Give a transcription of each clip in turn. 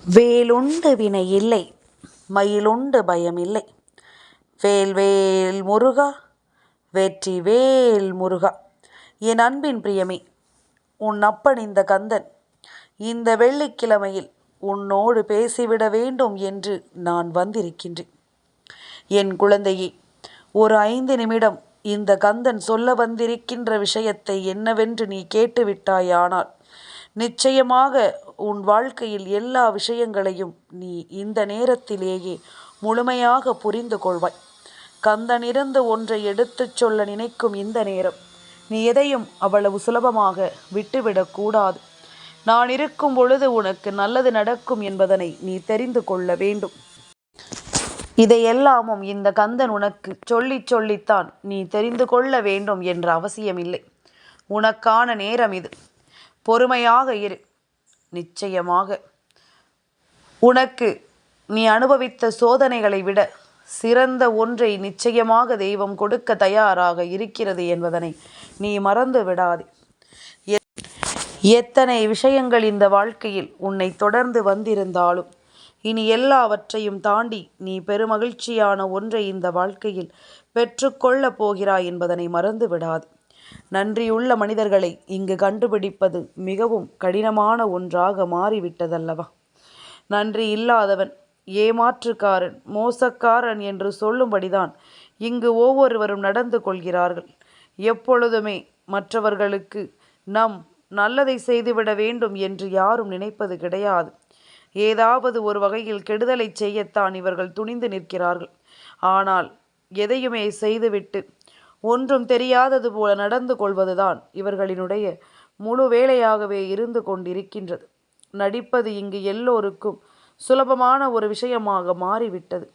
வேலுண்டு வினை இல்லை, மயிலுண்டு பயம் இல்லை. வேல் வேல் முருகா, வெற்றி வேல் முருகா. என் அன்பின் பிரியமே, உன் அப்பன் இந்த கந்தன் இந்த வெள்ளிக்கிழமையில் உன்னோடு பேசிவிட வேண்டும் என்று நான் வந்திருக்கின்றேன். என் குழந்தையே, ஒரு 5 நிமிடம் இந்த கந்தன் சொல்ல வந்திருக்கின்ற விஷயத்தை என்னவென்று நீ கேட்டுவிட்டாயானால் நிச்சயமாக உன் வாழ்க்கையில் எல்லா விஷயங்களையும் நீ இந்த நேரத்திலேயே முழுமையாக புரிந்து கொள்வாய். கந்தனிருந்து ஒன்றை எடுத்துச் சொல்ல நினைக்கும் இந்த நேரம் நீ எதையும் அவ்வளவு சுலபமாக விட்டுவிடக்கூடாது. நான் இருக்கும் பொழுது உனக்கு நல்லது நடக்கும் என்பதனை நீ தெரிந்து கொள்ள வேண்டும். இதையெல்லாமும் இந்த கந்தன் உனக்கு சொல்லித்தான் நீ தெரிந்து கொள்ள வேண்டும் என்ற அவசியமில்லை. உனக்கான நேரம் இது. பொறுமையாக இரு. நிச்சயமாக உனக்கு நீ அனுபவித்த சோதனைகளை விட சிறந்த ஒன்றை நிச்சயமாக தெய்வம் கொடுக்க தயாராக இருக்கிறது என்பதனை நீ மறந்து விடாதே. எத்தனை விஷயங்கள் இந்த வாழ்க்கையில் உன்னை தொடர்ந்து வந்திருந்தாலும் இனி எல்லாவற்றையும் தாண்டி நீ பெருமகிழ்ச்சியான ஒன்றை இந்த வாழ்க்கையில் பெற்றுக்கொள்ளப் போகிறாய் என்பதனை மறந்து விடாது. நன்றியுள்ள மனிதர்களை இங்கு கண்டுபிடிப்பது மிகவும் கடினமான ஒன்றாக மாறிவிட்டதல்லவா? நன்றி இல்லாதவன், ஏமாற்றுக்காரன், மோசக்காரன் என்று சொல்லும்படிதான் இங்கு ஒவ்வொருவரும் நடந்து கொள்கிறார்கள். எப்பொழுதுமே மற்றவர்களுக்கு நம் நல்லதை செய்துவிட வேண்டும் என்று யாரும் நினைப்பது கிடையாது. ஏதாவது ஒரு வகையில் கெடுதலை செய்யத்தான் இவர்கள் துணிந்து நிற்கிறார்கள். ஆனால் எதையுமே செய்துவிட்டு ஒன்றும் தெரியாதது போல நடந்து கொள்வதுதான் இவர்களினுடைய முழு வேலையாகவே இருந்து கொண்டிருக்கின்றது. நடிப்பது இங்கு எல்லோருக்கும் சுலபமான ஒரு விஷயமாக மாறிவிட்டது.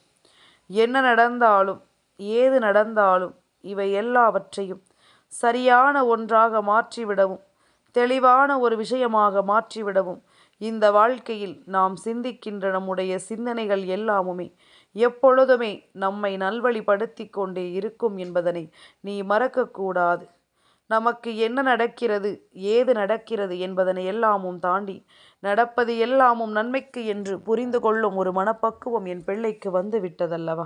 என்ன நடந்தாலும் ஏது நடந்தாலும் இவை எல்லாவற்றையும் சரியான ஒன்றாக மாற்றிவிடவும் தெளிவான ஒரு விஷயமாக மாற்றிவிடவும் இந்த வாழ்க்கையில் நாம் சிந்திக்கின்ற நம்முடைய சிந்தனைகள் எல்லாமுமே எப்பொழுதுமே நம்மை நல்வழிப்படுத்தி கொண்டே இருக்கும் என்பதனை நீ மறக்கக்கூடாது. நமக்கு என்ன நடக்கிறது, ஏது நடக்கிறது என்பதனை எல்லாமும் தாண்டி நடப்பது எல்லாமும் நன்மைக்கு என்று புரிந்து கொள்ளும் ஒரு மனப்பக்குவம் என் பிள்ளைக்கு வந்து விட்டதல்லவா?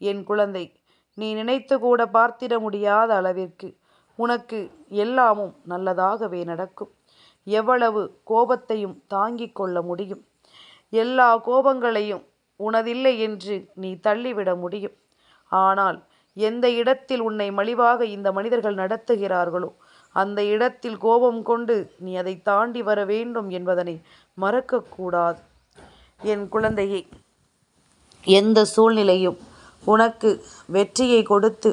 என் குழந்தை, நீ நினைத்து கூட பார்த்திட முடியாத அளவிற்கு உனக்கு எல்லாமும் நல்லதாகவே நடக்கும். எவ்வளவு கோபத்தையும் தாங்கிக் கொள்ள முடியும்? எல்லா கோபங்களையும் உனதில்லை என்று நீ தள்ளிவிட முடியும். ஆனால் எந்த இடத்தில் உன்னை மலிவாக இந்த மனிதர்கள் நடத்துகிறார்களோ அந்த இடத்தில் கோபம் கொண்டு நீ அதை தாண்டி வர வேண்டும் என்பதனை மறக்கக்கூடாது. என் குழந்தையை, எந்த சூழ்நிலையும் உனக்கு வெற்றியை கொடுத்து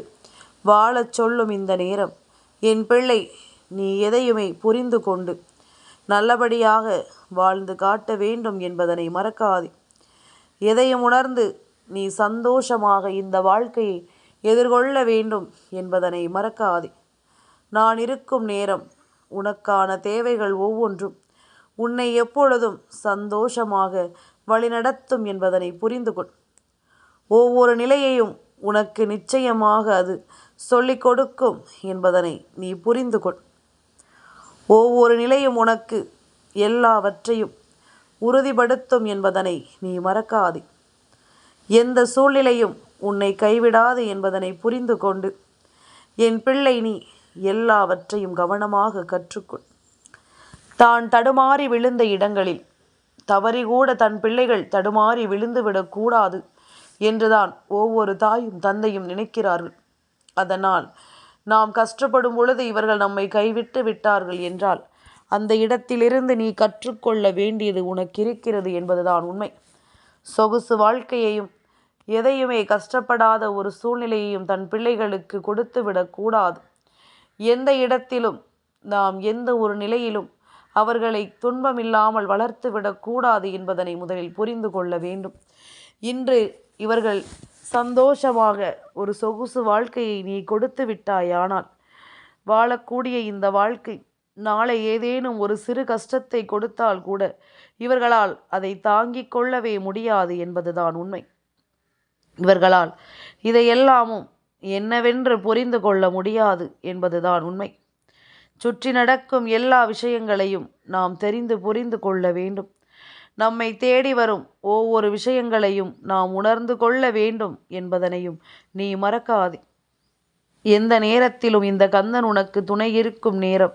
வாழச் சொல்லும் இந்த நேரம் என் பிள்ளை, நீ எதையுமே புரிந்து கொண்டு நல்லபடியாக வாழ்ந்து காட்ட வேண்டும் என்பதனை மறக்காதே. எதையும் உணர்ந்து நீ சந்தோஷமாக இந்த வாழ்க்கையை எதிர்கொள்ள வேண்டும் என்பதனை மறக்காதே. நான் இருக்கும் நேரம் உனக்கான தேவைகள் ஒவ்வொன்றும் உன்னை எப்பொழுதும் சந்தோஷமாக வழிநடத்தும் என்பதனை புரிந்து கொள். ஒவ்வொரு நிலையையும் உனக்கு நிச்சயமாக அது சொல்லிக் கொடுக்கும் என்பதனை நீ புரிந்து கொள். ஒவ்வொரு நிலையும் உனக்கு எல்லாவற்றையும் உறுதிப்படுத்தும் என்பதனை நீ மறக்காதே. எந்த சூழ்நிலையும் உன்னை கைவிடாது என்பதனை புரிந்து கொண்டு என் பிள்ளை, நீ எல்லாவற்றையும் கவனமாக கற்றுக்கொள். தான் தடுமாறி விழுந்த இடங்களில் தவறிகூட தன் பிள்ளைகள் தடுமாறி விழுந்துவிடக்கூடாது என்றுதான் ஒவ்வொரு தாயும் தந்தையும் நினைக்கிறார்கள். அதனால் நாம் கஷ்டப்படும் பொழுது இவர்கள் நம்மை கைவிட்டு விட்டார்கள் என்றால் அந்த இடத்திலிருந்து நீ கற்றுக்கொள்ள வேண்டியது உனக்கு இருக்கிறது என்பதுதான் உண்மை. சொகுசு வாழ்க்கையையும் எதையுமே கஷ்டப்படாத ஒரு சூழ்நிலையையும் தன் பிள்ளைகளுக்கு கொடுத்து விடக்கூடாது. எந்த இடத்திலும் நாம் எந்த ஒரு நிலையிலும் அவர்களை துன்பமில்லாமல் வளர்த்து விடக்கூடாது என்பதனை முதலில் புரிந்து கொள்ள வேண்டும். இன்று இவர்கள் சந்தோஷமாக ஒரு சொகுசு வாழ்க்கையை நீ கொடுத்து விட்டாயானால் வாழக்கூடிய இந்த வாழ்க்கை நாளை ஏதேனும் ஒரு சிறு கஷ்டத்தை கொடுத்தால் கூட இவர்களால் அதை தாங்கிக் கொள்ளவே முடியாது என்பதுதான் உண்மை. இவர்களால் இதையெல்லாமும் என்னவென்று புரிந்து கொள்ள முடியாது என்பதுதான் உண்மை. சுற்றி நடக்கும் எல்லா விஷயங்களையும் நாம் தெரிந்து புரிந்து கொள்ள வேண்டும். நம்மை தேடி வரும் ஒவ்வொரு விஷயங்களையும் நாம் உணர்ந்து கொள்ள வேண்டும் என்பதனையும் நீ மறக்காதே. எந்த நேரத்திலும் இந்த கந்தன் உனக்கு துணை இருக்கும் நேரம்.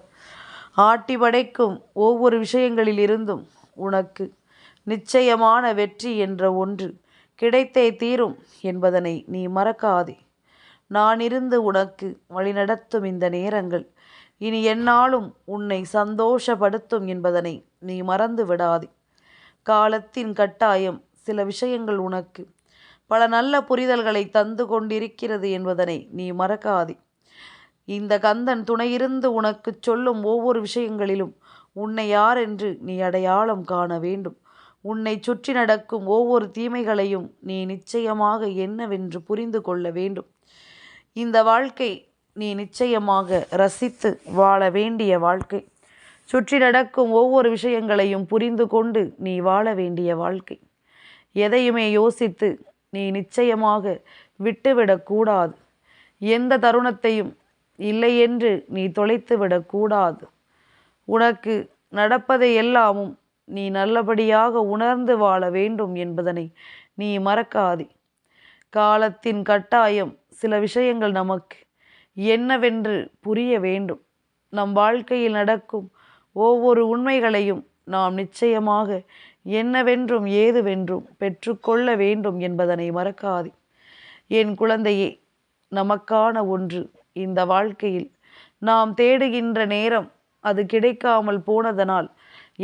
ஆட்டி படைக்கும் ஒவ்வொரு விஷயங்களில் இருந்தும் உனக்கு நிச்சயமான வெற்றி என்ற ஒன்று கிடைத்தே தீரும் என்பதனை நீ மறக்காதே. நான் இருந்து உனக்கு வழிநடத்தும் இந்த நேரங்கள் இனி எந்நாளும் உன்னை சந்தோஷப்படுத்தும் என்பதனை நீ மறந்து விடாதே. காலத்தின் கட்டாயம் சில விஷயங்கள் உனக்கு பல நல்ல புரிதல்களை தந்து கொண்டிருக்கிறது என்பதனை நீ மறக்காதே. இந்த கந்தன் துணையிருந்து உனக்கு சொல்லும் ஒவ்வொரு விஷயங்களிலும் உன்னை யார் என்று நீ அடையாளம் காண வேண்டும். உன்னை சுற்றி நடக்கும் ஒவ்வொரு தீமைகளையும் நீ நிச்சயமாக என்னவென்று புரிந்து கொள்ள வேண்டும். இந்த வாழ்க்கை நீ நிச்சயமாக ரசித்து வாழ வேண்டிய வாழ்க்கை. சுற்றி நடக்கும் ஒவ்வொரு விஷயங்களையும் புரிந்து கொண்டு நீ வாழ வேண்டிய வாழ்க்கை. எதையுமே யோசித்து நீ நிச்சயமாக விட்டுவிடக்கூடாது. எந்த தருணத்தையும் இல்லை என்று நீ தொலைத்து விடக்கூடாது. உனக்கு நடப்பதை எல்லாமும் நீ நல்லபடியாக உணர்ந்து வாழ வேண்டும் என்பதனை நீ மறக்காதே. காலத்தின் கட்டாயம் சில விஷயங்கள் நமக்கு என்னவென்று புரிய வேண்டும். நம் வாழ்க்கையில் நடக்கும் ஒவ்வொரு உண்மைகளையும் நாம் நிச்சயமாக என்னவென்றும் ஏதுவென்றும் பெற்றுக்கொள்ள வேண்டும் என்பதனை மறக்காதே. என் குழந்தையே, நமக்கான ஒன்று இந்த வாழ்க்கையில் நாம் தேடுகின்ற நேரம் அது கிடைக்காமல் போனதனால்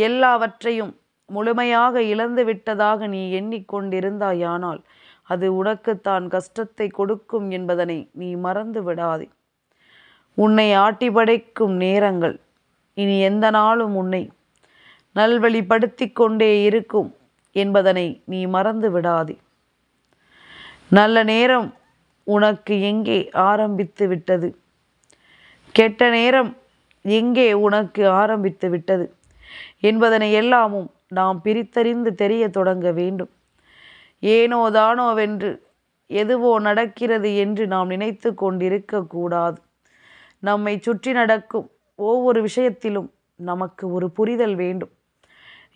எல்லாவற்றையும் முழுமையாக இழந்து விட்டதாக நீ எண்ணிக்கொண்டிருந்தாயானால் அது உனக்குத்தான் கஷ்டத்தை கொடுக்கும் என்பதனை நீ மறந்து விடாதே. உன்னை ஆட்டி படைக்கும் நேரங்கள் இனி எந்த நாளும் உன்னை நல்வழிப்படுத்தி கொண்டே இருக்கும் என்பதனை நீ மறந்து விடாதே. நல்ல நேரம் உனக்கு எங்கே ஆரம்பித்து விட்டது, கெட்ட நேரம் எங்கே உனக்கு ஆரம்பித்து விட்டது என்பதனை எல்லாமும் நாம் பிரித்தறிந்து தெரிய தொடங்க வேண்டும். ஏனோ தானோவென்று எதுவோ நடக்கிறது என்று நாம் நினைத்து கொண்டிருக்கக்கூடாது. நம்மை சுற்றி நடக்கும் ஒவ்வொரு விஷயத்திலும் நமக்கு ஒரு புரிதல் வேண்டும்.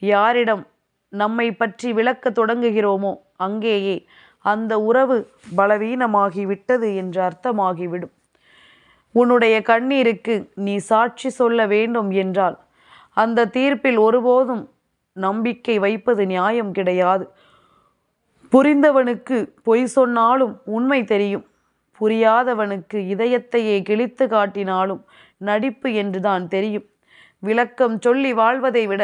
யாரிடம் நம்மை பற்றி விளக்க தொடங்குகிறோமோ அங்கேயே அந்த உறவு பலவீனமாகிவிட்டது என்று அர்த்தமாகிவிடும். உன்னுடைய கண்ணீருக்கு நீ சாட்சி சொல்ல வேண்டும் என்றால் அந்த தீர்ப்பில் ஒருபோதும் நம்பிக்கை வைப்பது நியாயம் கிடையாது. புரிந்தவனுக்கு பொய் சொன்னாலும் உண்மை தெரியும். புரியாதவனுக்கு இதயத்தையே கிழித்து காட்டினாலும் நடிப்பு என்றுதான் தெரியும். விளக்கம் சொல்லி வாழ்வதை விட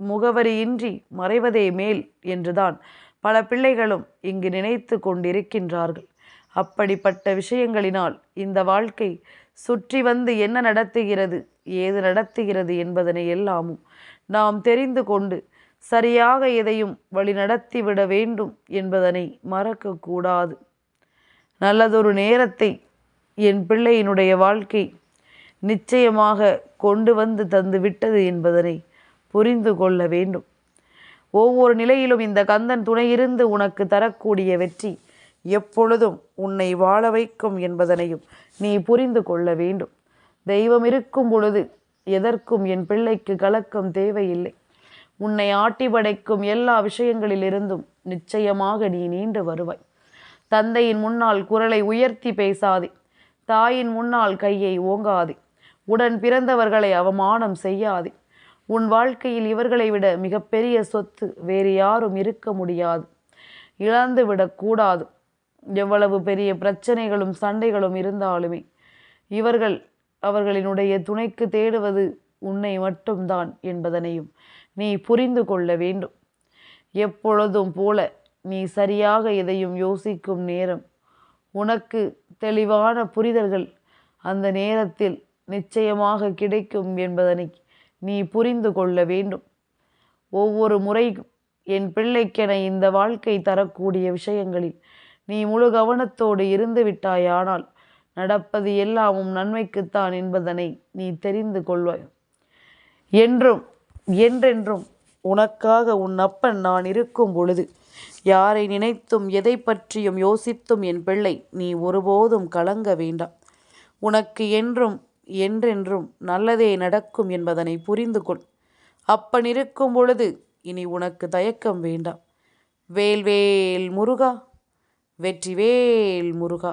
முகவரியின்றி மறைவதே மேல் என்றுதான் பல பிள்ளைகளும் இங்கு நினைத்து கொண்டிருக்கின்றார்கள். அப்படிப்பட்ட விஷயங்களினால் இந்த வாழ்க்கை சுற்றி வந்து என்ன நடத்துகிறது, ஏது நடத்துகிறது என்பதனை எல்லாமும் நாம் தெரிந்து கொண்டு சரியாக எதையும் வழி நடத்திவிட வேண்டும் என்பதனை மறக்கக்கூடாது. நல்லதொரு நேரத்தை என் பிள்ளையினுடைய வாழ்க்கை நிச்சயமாக கொண்டு வந்து தந்து விட்டது என்பதனை புரிந்து கொள்ள வேண்டும். ஒவ்வொரு நிலையிலும் இந்த கந்தன் துணையிருந்து உனக்கு தரக்கூடிய வெற்றி எப்பொழுதும் உன்னை வாழ வைக்கும் என்பதனையும் நீ புரிந்து கொள்ள வேண்டும். தெய்வம் இருக்கும் பொழுது எதற்கும் என் பிள்ளைக்கு கலக்கம் தேவையில்லை. உன்னை ஆட்டி படைக்கும் எல்லா விஷயங்களிலிருந்தும் நிச்சயமாக நீ நீண்டு வருவாய். தந்தையின் முன்னால் குரலை உயர்த்தி பேசாதே. தாயின் முன்னால் கையை ஓங்காதே. உடன் பிறந்தவர்களை அவமானம் செய்யாதே. உன் வாழ்க்கையில் இவர்களை விட மிகப்பெரிய சொத்து வேறு யாரும் இருக்க முடியாது. இழந்து விடக்கூடாது. எவ்வளவு பெரிய பிரச்சனைகளும் சண்டைகளும் இருந்தாலுமே இவர்கள் அவர்களினுடைய துணைக்கு தேடுவது உன்னை மட்டும்தான் என்பதனையும் நீ புரிந்து கொள்ள வேண்டும். எப்பொழுதும் போல நீ சரியாக எதையும் யோசிக்கும் நேரம், உனக்கு தெளிவான புரிதல்கள் அந்த நேரத்தில் நிச்சயமாக கிடைக்கும் என்பதனை நீ புரிந்து கொள்ள வேண்டும். ஒவ்வொரு முறையும் என் பிள்ளைக்கென இந்த வாழ்க்கை தரக்கூடிய விஷயங்களில் நீ முழு கவனத்தோடு இருந்து விட்டாயானால் நடப்பது எல்லாமும் நன்மைக்குத்தான் என்பதனை நீ தெரிந்து கொள்வாய். என்றும் என்றென்றும் உனக்காக உன் அப்பன் நான் இருக்கும் பொழுது யாரை நினைத்தும் எதை பற்றியும் யோசித்தும் என் பிள்ளை நீ ஒருபோதும் கலங்க வேண்டாம். உனக்கு என்றும் என்றென்றும் நல்லதே நடக்கும் என்பதனை புரிந்து கொள். அப்பன் இருக்கும் பொழுது இனி உனக்கு தயக்கம் வேண்டாம். வேல்வேல் முருகா, வெற்றிவேல் முருகா.